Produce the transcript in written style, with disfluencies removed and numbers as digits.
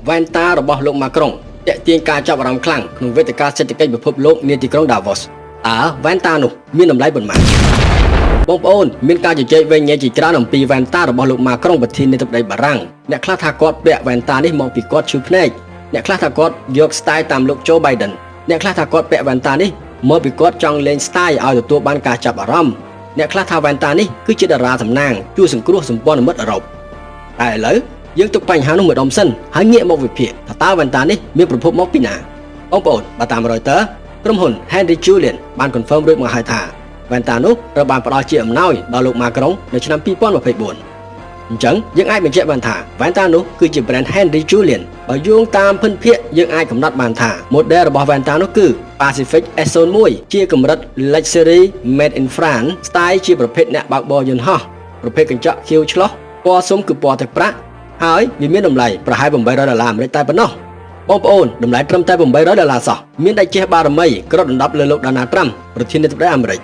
វ៉ែនតារបស់លោកម៉ាក្រុងតាក់ទាញការចាប់អារម្មណ៍ខ្លាំងក្នុងវេទិកាសេដ្ឋកិច្ចពិភពលោកនាទីក្រុង Davos តើវ៉ែនតានោះមានតម្លៃប៉ុន្មានបងប្អូនមានការជជែកវែងញែកជាច្រើនអំពីវ៉ែនតារបស់លោកម៉ាក្រុងប្រធានាធិបតីបារាំងអ្នកខ្លះថាគាត់ពាក់វ៉ែនតានេះមកពីគាត់ឈឺភ្នែកអ្នកខ្លះថាគាត់យក style តាមលោក Joe Biden អ្នកខ្លះថាគាត់ពាក់វ៉ែនតានេះមកពីគាត់ចង់លេង style ឲ្យទទួលបានការចាប់អារម្មណ៍អ្នកខ្លះថាវ៉ែនតានេះគឺជាតារាតំណាងជួយសង្គ្រោះសម្ព័ន្ធមិត្តអឺរ៉ុបតែឥឡូវយើងទុកបញ្ហានោះមួយដុំសិនហើយងាកមកវិភាគថាតើវ៉ែនតានេះមានប្រភពមកពីណាបងប្អូនបើតាម Reuters ក្រុមហ៊ុន Henry Julian បាន confirm រួចមកហើយថាវ៉ែនតានោះត្រូវបានផ្ដល់ជាអំណោយដល់លោកម៉ាក្រុងនៅឆ្នាំ2024អញ្ចឹងយើងអាចបញ្ជាក់បានថាវ៉ែនតានោះគឺជា brand Henry Julian បើយោងតាមភិនភាគយើងអាចកំណត់បានថា model របស់វ៉ែនតានោះគឺ Pacific S01 ជាកម្រិត Luxury Made in France style ជាប្រភេទអ្នកបើកបរយន្តហោះប្រភេទកញ្ចក់ខៀវឆ្លុះពណ៌សុំគឺពណ៌ទឹកប្រាក់ហើយវាមានតម្លៃប្រហែល$800អាមេរិកតែប៉ុណ្ណោះបងប្អូនតម្លៃត្រឹមតែ$800សោះមានតែចេះបារមីក្រដណ្ដប់លើលោក Donald Trump ប្រធានាធិបតីអាមេរិក